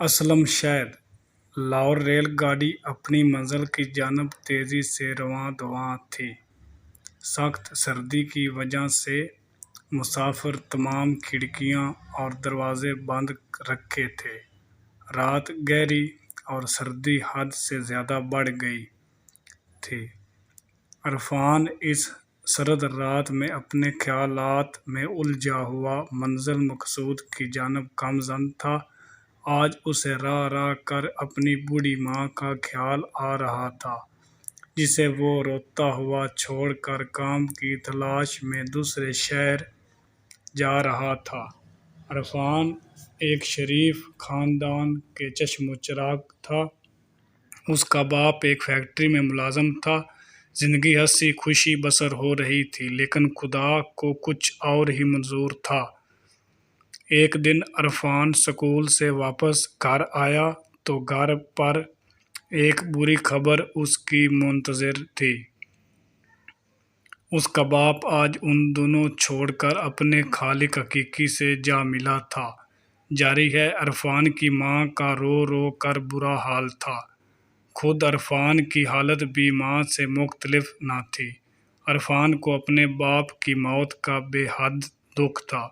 اسلم شہر لاہور ریل گاڑی اپنی منزل کی جانب تیزی سے رواں دواں تھی۔ سخت سردی کی وجہ سے مسافر تمام کھڑکیاں اور دروازے بند رکھے تھے۔ رات گہری اور سردی حد سے زیادہ بڑھ گئی تھی۔ عرفان اس سرد رات میں اپنے خیالات میں الجھا ہوا منزل مقصود کی جانب گامزن تھا۔ آج اسے راہ راہ کر اپنی بوڑھی ماں کا خیال آ رہا تھا، جسے وہ روتا ہوا چھوڑ کر کام کی تلاش میں دوسرے شہر جا رہا تھا۔ عرفان ایک شریف خاندان کے چشم و چراغ تھا۔ اس کا باپ ایک فیکٹری میں ملازم تھا۔ زندگی ہنسی خوشی بسر ہو رہی تھی، لیکن خدا کو کچھ اور ہی منظور تھا۔ ایک دن عرفان اسکول سے واپس گھر آیا تو گھر پر ایک بری خبر اس کی منتظر تھی۔ اس کا باپ آج ان دنوں چھوڑ کر اپنے خالق حقیقی سے جا ملا تھا۔ جاری ہے، عرفان کی ماں کا رو رو کر برا حال تھا۔ خود عرفان کی حالت بھی ماں سے مختلف نہ تھی۔ عرفان کو اپنے باپ کی موت کا بے حد دکھ تھا،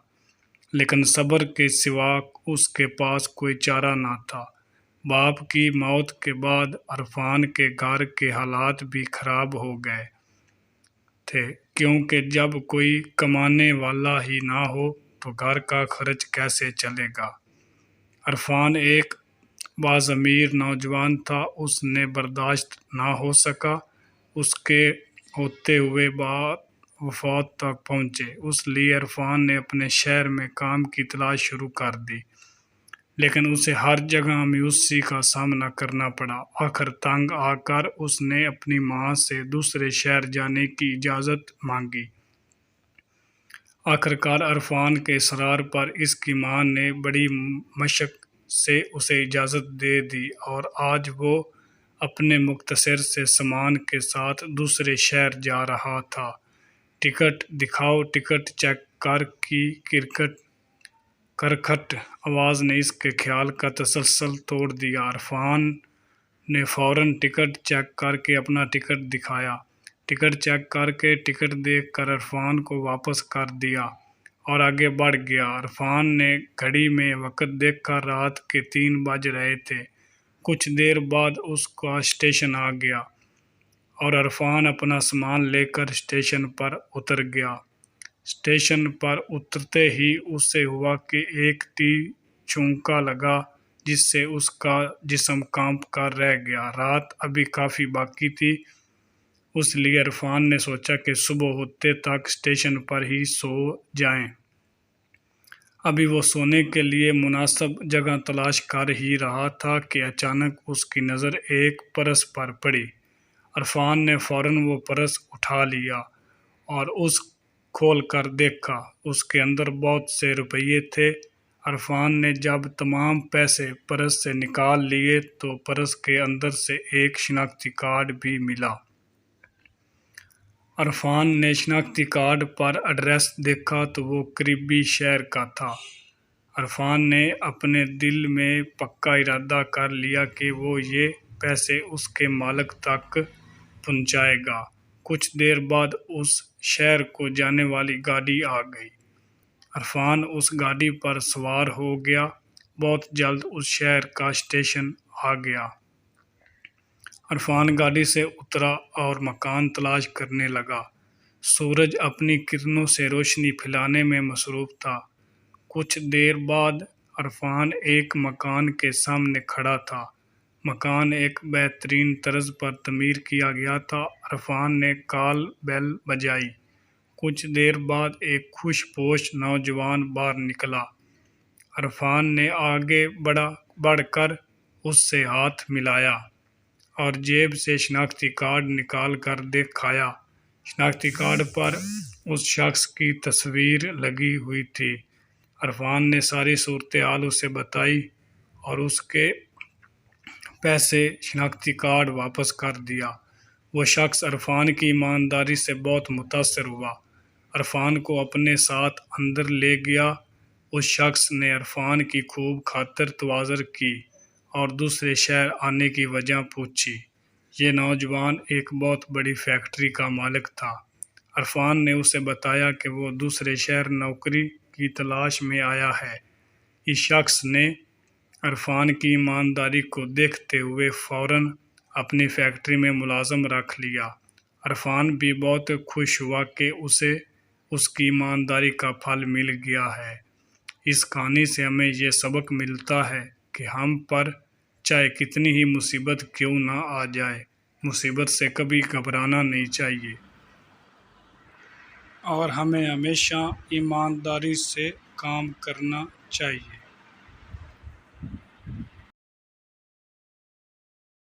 لیکن صبر کے سوا اس کے پاس کوئی چارہ نہ تھا۔ باپ کی موت کے بعد عرفان کے گھر کے حالات بھی خراب ہو گئے تھے، کیونکہ جب کوئی کمانے والا ہی نہ ہو تو گھر کا خرچ کیسے چلے گا۔ عرفان ایک باضمیر نوجوان تھا۔ اس نے برداشت نہ ہو سکا اس کے ہوتے ہوئے وفات تک پہنچے۔ اس لیے عرفان نے اپنے شہر میں کام کی تلاش شروع کر دی، لیکن اسے ہر جگہ مایوسی کا سامنا کرنا پڑا۔ آخر تنگ آ کر اس نے اپنی ماں سے دوسرے شہر جانے کی اجازت مانگی۔ آخرکار عرفان کے اصرار پر اس کی ماں نے بڑی مشق سے اسے اجازت دے دی اور آج وہ اپنے مختصر سے سامان کے ساتھ دوسرے شہر جا رہا تھا۔ ٹکٹ دکھاؤ، ٹکٹ چیک کر کی کرکھٹ آواز نے اس کے خیال کا تسلسل توڑ دیا۔ عرفان نے فوراً ٹکٹ چیک کر کے اپنا ٹکٹ دکھایا۔ ٹکٹ چیک کر کے ٹکٹ دیکھ کر عرفان کو واپس کر دیا اور آگے بڑھ گیا۔ عرفان نے گھڑی میں وقت دیکھا، رات کے 3 بج رہے تھے۔ کچھ دیر بعد اس کا اسٹیشن آ گیا اور عرفان اپنا سامان لے کر اسٹیشن پر اتر گیا۔ اسٹیشن پر اترتے ہی اسے ہوا کہ ایک تیر چونکا لگا، جس سے اس کا جسم کانپ کر رہ گیا۔ رات ابھی کافی باقی تھی، اس لیے عرفان نے سوچا کہ صبح ہوتے تک اسٹیشن پر ہی سو جائے۔ ابھی وہ سونے کے لیے مناسب جگہ تلاش کر ہی رہا تھا کہ اچانک اس کی نظر ایک پرس پر پڑی۔ عرفان نے فوراً وہ پرس اٹھا لیا اور اس کھول کر دیکھا۔ اس کے اندر بہت سے روپیے تھے۔ عرفان نے جب تمام پیسے پرس سے نکال لیے تو پرس کے اندر سے ایک شناختی کارڈ بھی ملا۔ عرفان نے شناختی کارڈ پر ایڈریس دیکھا تو وہ قریبی شہر کا تھا۔ عرفان نے اپنے دل میں پکا ارادہ کر لیا کہ وہ یہ پیسے اس کے مالک تک پہنچائے گا۔ کچھ دیر بعد اس شہر کو جانے والی گاڑی آ گئی۔ عرفان اس گاڑی پر سوار ہو گیا۔ بہت جلد اس شہر کا اسٹیشن آ گیا۔ عرفان گاڑی سے اترا اور مکان تلاش کرنے لگا۔ سورج اپنی کرنوں سے روشنی پھیلانے میں مصروف تھا۔ کچھ دیر بعد عرفان ایک مکان کے سامنے کھڑا تھا۔ مکان ایک بہترین طرز پر تعمیر کیا گیا تھا۔ عرفان نے کال بیل بجائی۔ کچھ دیر بعد ایک خوش پوش نوجوان باہر نکلا۔ عرفان نے آگے بڑھ کر اس سے ہاتھ ملایا اور جیب سے شناختی کارڈ نکال کر دکھایا۔ شناختی کارڈ پر اس شخص کی تصویر لگی ہوئی تھی۔ عرفان نے ساری صورتحال اسے بتائی اور اس کے پیسے شناختی کارڈ واپس کر دیا۔ وہ شخص عرفان کی ایمانداری سے بہت متاثر ہوا۔ عرفان کو اپنے ساتھ اندر لے گیا۔ اس شخص نے عرفان کی خوب خاطر تواضع کی اور دوسرے شہر آنے کی وجہ پوچھی۔ یہ نوجوان ایک بہت بڑی فیکٹری کا مالک تھا۔ عرفان نے اسے بتایا کہ وہ دوسرے شہر نوکری کی تلاش میں آیا ہے۔ اس شخص نے عرفان کی ایمانداری کو دیکھتے ہوئے فوراً اپنی فیکٹری میں ملازم رکھ لیا۔ عرفان بھی بہت خوش ہوا کہ اسے اس کی ایمانداری کا پھل مل گیا ہے۔ اس کہانی سے ہمیں یہ سبق ملتا ہے کہ ہم پر چاہے کتنی ہی مصیبت کیوں نہ آ جائے، مصیبت سے کبھی گھبرانا نہیں چاہیے اور ہمیں ہمیشہ ایمانداری سے کام کرنا چاہیے۔